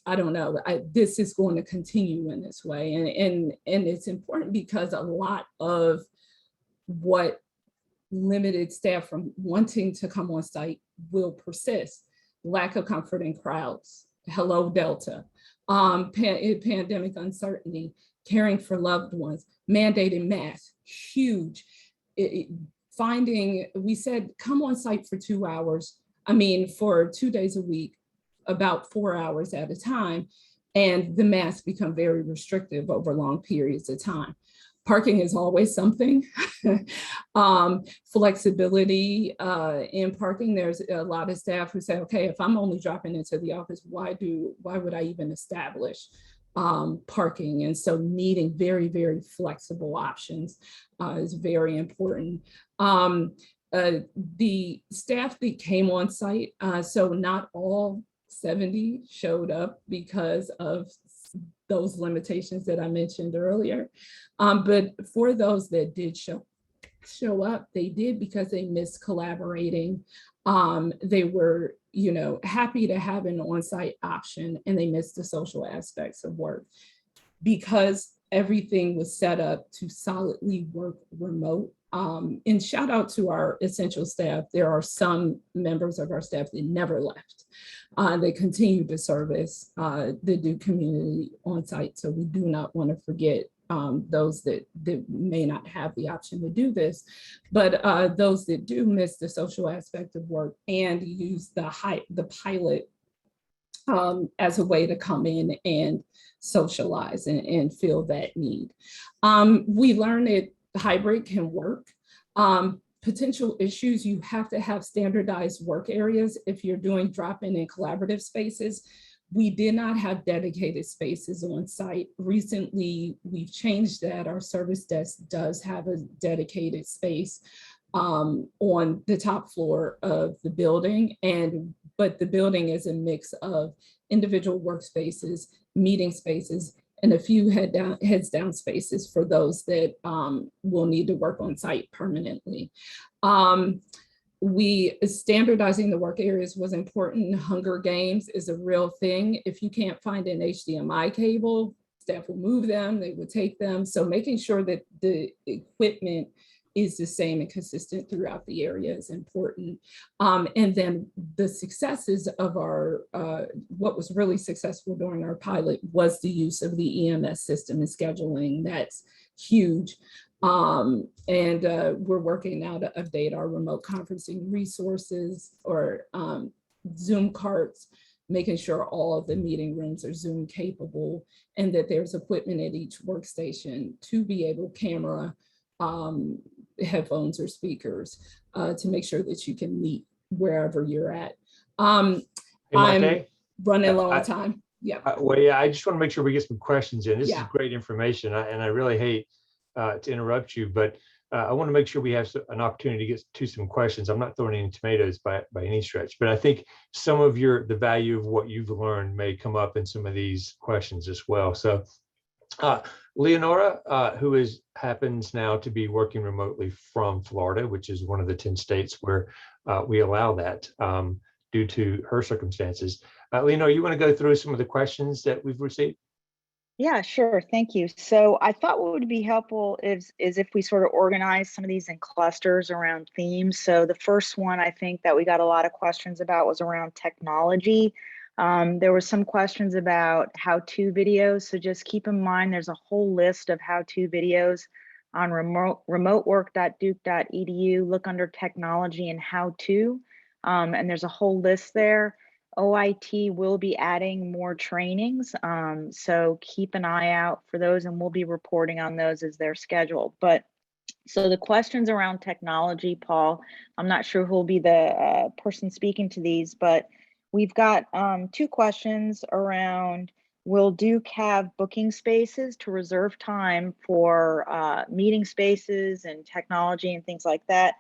I don't know, this is going to continue in this way. And it's important because a lot of what limited staff from wanting to come on site will persist. Lack of comfort in crowds, hello Delta, pandemic uncertainty, caring for loved ones, mandated masks, huge. We said, come on site for 2 hours. For 2 days a week, about 4 hours at a time, and the masks become very restrictive over long periods of time. Parking is always something. Flexibility in parking. There's a lot of staff who say, okay, if I'm only dropping into the office, why would I even establish parking? And so needing very, very flexible options is very important. The staff that came on site, so not all 70 showed up because of those limitations that I mentioned earlier. But for those that did show up, they did because they missed collaborating. They were, happy to have an on-site option, and they missed the social aspects of work. Because everything was set up to solidly work remote. And shout out to our essential staff. There are some members of our staff that never left. They continue to service the Duke community on site. So we do not want to forget those that may not have the option to do this, but those that do miss the social aspect of work and use the pilot as a way to come in and socialize and feel that need. We learned that hybrid can work. Potential issues, you have to have standardized work areas if you're doing drop-in and collaborative spaces. We did not have dedicated spaces on site. Recently, we've changed that. Our service desk does have a dedicated space on the top floor of the building, but the building is a mix of individual workspaces, meeting spaces, and a few heads down spaces for those that will need to work on site permanently. Standardizing the work areas was important. Hunger games is a real thing. If you can't find an HDMI cable, staff will move them, they would take them. So making sure that the equipment is the same and consistent throughout the area is important. And then the successes of our, what was really successful during our pilot was the use of the EMS system and scheduling. That's huge. And we're working now to update our remote conferencing resources or Zoom carts, making sure all of the meeting rooms are Zoom capable and that there's equipment at each workstation to be able camera, headphones or speakers to make sure that you can meet wherever you're at. I'm running low on time. Yeah.
Well, yeah, I just want to make sure we get some questions in. This is
Yeah.
great information, and I really hate to interrupt you, but I want to make sure we have an opportunity to get to some questions. I'm not throwing any tomatoes by any stretch, but I think some of the value of what you've learned may come up in some of these questions as well. So Leonora, who happens now to be working remotely from Florida, which is one of the 10 states where we allow that. due to her circumstances. Lena, you want to go through some of the questions that we've received?
Yeah, sure. Thank you. So I thought what would be helpful is if we sort of organize some of these in clusters around themes. So the first one I think that we got a lot of questions about was around technology. There were some questions about how-to videos. So just keep in mind, there's a whole list of how-to videos on remotework.duke.edu. Look under technology and how-to, and there's a whole list there. OIT will be adding more trainings, so keep an eye out for those, and we'll be reporting on those as they're scheduled. But so the questions around technology, Paul, I'm not sure who will be the person speaking to these, but we've got 2 questions around, will Duke have booking spaces to reserve time for meeting spaces and technology and things like that?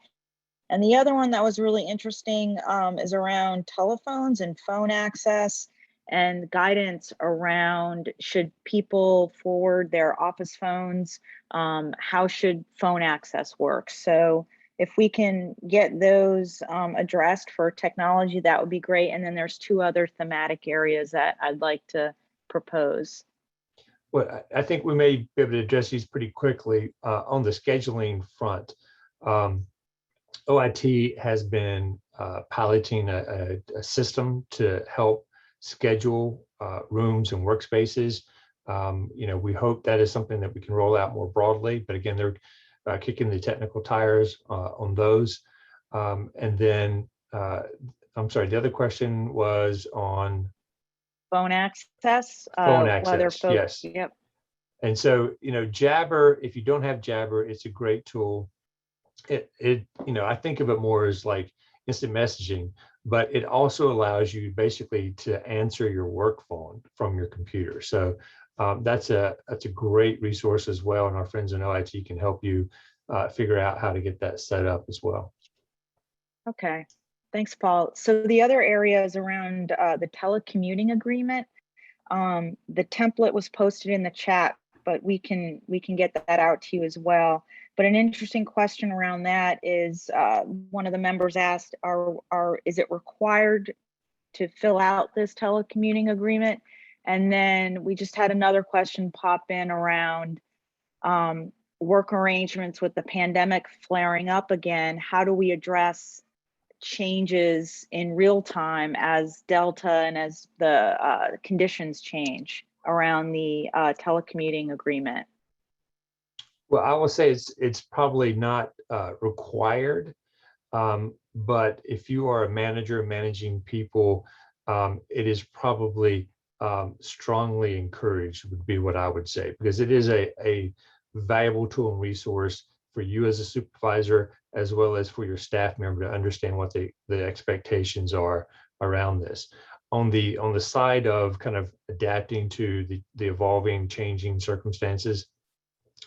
And the other one that was really interesting is around telephones and phone access and guidance around, should people forward their office phones? How should phone access work? So if we can get those addressed for technology, that would be great. And then there's 2 other thematic areas that I'd like to propose.
Well, I think we may be able to address these pretty quickly. On the scheduling front, OIT has been piloting a system to help schedule rooms and workspaces. We hope that is something that we can roll out more broadly, but again, they're kicking the technical tires on those. And then, I'm sorry, the other question was on
Phone access.
phone
Whether
access,
folks,
yes.
Yep.
And so, Jabber, if you don't have Jabber, it's a great tool. I think of it more as like instant messaging, but it also allows you basically to answer your work phone from your computer. So that's a great resource as well, and our friends in OIT can help you figure out how to get that set up as well.
Okay, thanks, Paul. So the other area is around the telecommuting agreement. The template was posted in the chat, but we can get that out to you as well. But an interesting question around that is, one of the members asked, is it required to fill out this telecommuting agreement? And then we just had another question pop in around work arrangements with the pandemic flaring up again. How do we address changes in real time as Delta and as the conditions change around the telecommuting agreement?
Well, I will say it's probably not required, but if you are a manager managing people, it is probably strongly encouraged, would be what I would say, because it is a valuable tool and resource for you as a supervisor, as well as for your staff member to understand what the expectations are around this. On the side of kind of adapting to the evolving, changing circumstances,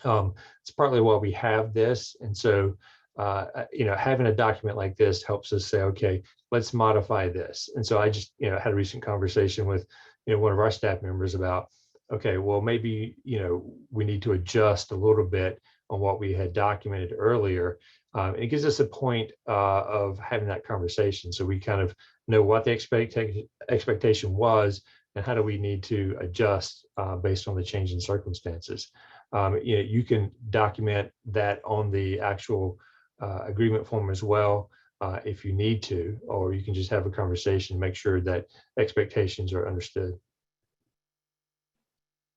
it's partly why we have this. And so, having a document like this helps us say, okay, let's modify this. And so I just, had a recent conversation with, one of our staff members about, okay, well, maybe, we need to adjust a little bit on what we had documented earlier. It gives us a point of having that conversation. So we kind of know what the expectation was and how do we need to adjust based on the changing circumstances. You can document that on the actual agreement form as well if you need to, or you can just have a conversation, make sure that expectations are understood.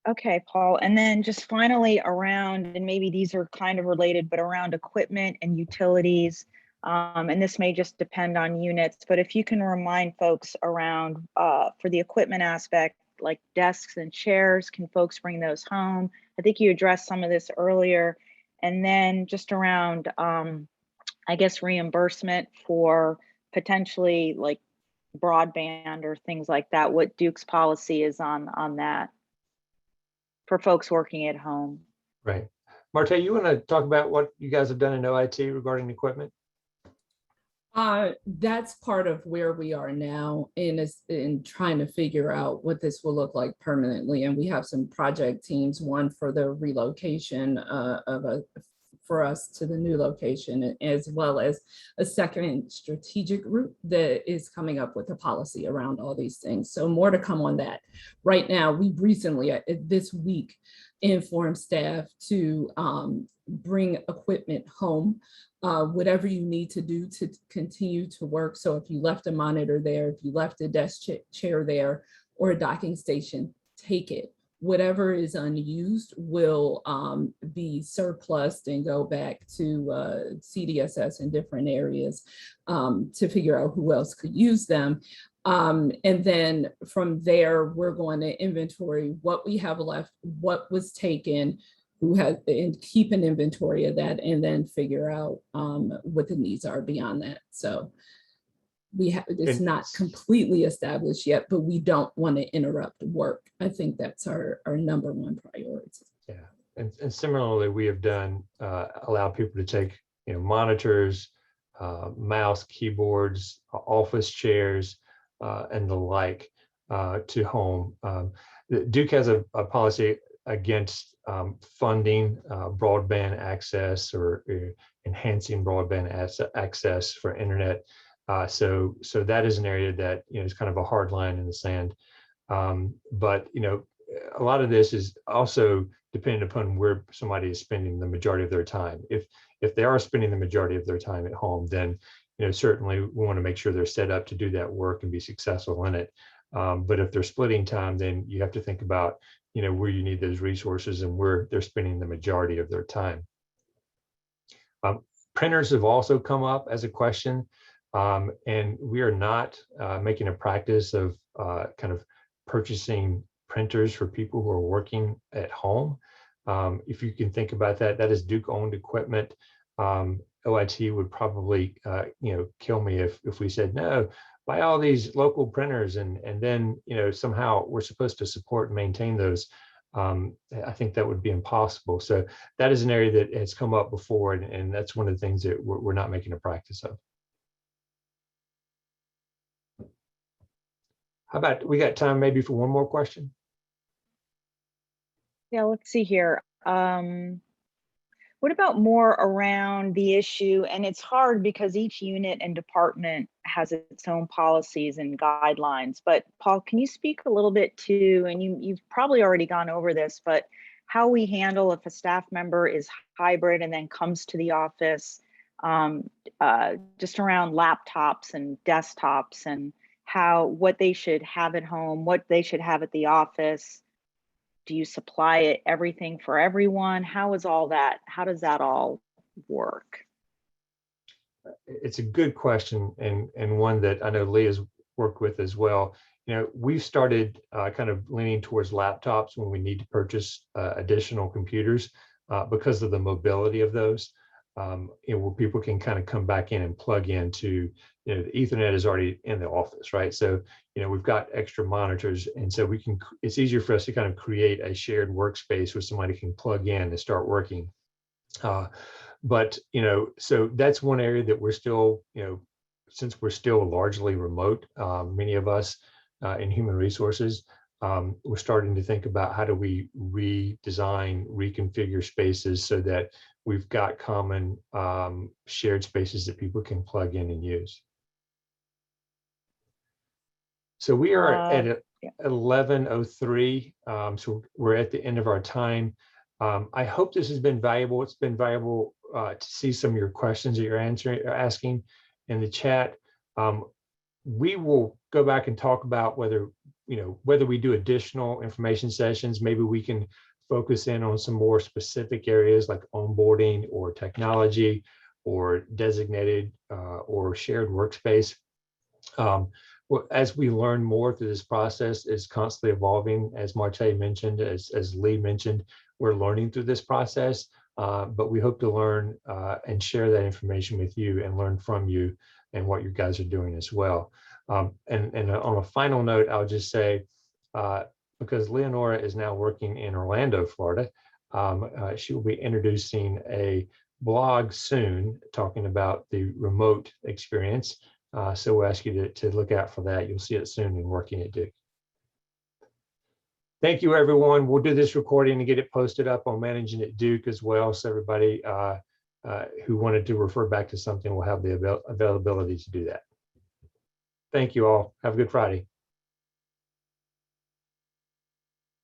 Okay, Paul. And then just finally around, and maybe these are kind of related, but around equipment and utilities, and this may just depend on units, but if you can remind folks around for the equipment aspect, like desks and chairs, can folks bring those home? I think you addressed some of this earlier. And then just around, I guess, reimbursement for potentially like broadband or things like that, what Duke's policy is on that for folks working at home.
Right. Marte, you want to talk about what you guys have done in OIT regarding equipment?
That's part of where we are now in trying to figure out what this will look like permanently. And we have some project teams, one for the relocation of a for us to the new location, as well as a second strategic route that is coming up with a policy around all these things. So more to come on that. Right now, we recently, this week, informed staff to bring equipment home, whatever you need to do to continue to work. So if you left a monitor there, if you left a desk chair there, or a docking station, take it. Whatever is unused will be surplused and go back to CDSS in different areas to figure out who else could use them. And then from there, we're going to inventory what we have left, what was taken, who has, and keep an inventory of that, and then figure out what the needs are beyond that. So we have, it's not completely established yet, but we don't want to interrupt work. I think that's our number one priority.
Yeah, and similarly, we have done allow people to take, you know, monitors, mouse, keyboards, office chairs, and the like to home. Duke has a policy against funding broadband access or enhancing broadband access for internet. So that is an area that, you know, is kind of a hard line in the sand. But, you know, a lot of this is also dependent upon where somebody is spending the majority of their time. If they are spending the majority of their time at home, then, you know, certainly we want to make sure they're set up to do that work and be successful in it. But if they're splitting time, then you have to think about, you know, where you need those resources and where they're spending the majority of their time. Printers have also come up as a question. And we are not making a practice of kind of purchasing printers for people who are working at home. If you can think about that, that is Duke-owned equipment. OIT would probably, you know, kill me if we said, no, buy all these local printers and then, you know, somehow we're supposed to support and maintain those. I think that would be impossible. So that is an area that has come up before, and that's one of the things that we're not making a practice of. How about, we got time maybe for one more question?
Yeah, let's see here. What about more around the issue? And it's hard because each unit and department has its own policies and guidelines. But Paul, can you speak a little bit to, and you've probably already gone over this, but how we handle if a staff member is hybrid and then comes to the office, just around laptops and desktops, and what they should have at home, what they should have at the office. Do you supply it everything for everyone? How is all that? How does that all work?
It's a good question, and one that I know Leah's worked with as well. You know, we've started kind of leaning towards laptops when we need to purchase additional computers because of the mobility of those. You know, where people can kind of come back in and plug into, you know, the Ethernet is already in the office, right? So, you know, we've got extra monitors, and so we can, it's easier for us to kind of create a shared workspace where somebody can plug in and start working. But, you know, so that's one area that we're still, you know, since we're still largely remote, many of us in human resources, we're starting to think about how do we redesign, reconfigure spaces so that we've got common shared spaces that people can plug in and use. So we are at 11:03, so we're at the end of our time. I hope this has been valuable. It's been valuable to see some of your questions that you're asking in the chat. We will go back and talk about whether we do additional information sessions. Maybe we can focus in on some more specific areas like onboarding or technology or designated or shared workspace. As we learn more through this process, it's constantly evolving. As Marte mentioned, as Lee mentioned, we're learning through this process, but we hope to learn and share that information with you and learn from you and what you guys are doing as well. And on a final note, I'll just say, because Leonora is now working in Orlando, Florida, she will be introducing a blog soon talking about the remote experience. So we'll ask you to look out for that. You'll see it soon in Working at Duke. Thank you, everyone. We'll do this recording and get it posted up on Managing at Duke as well, so everybody who wanted to refer back to something will have the availability to do that. Thank you all. Have a good Friday.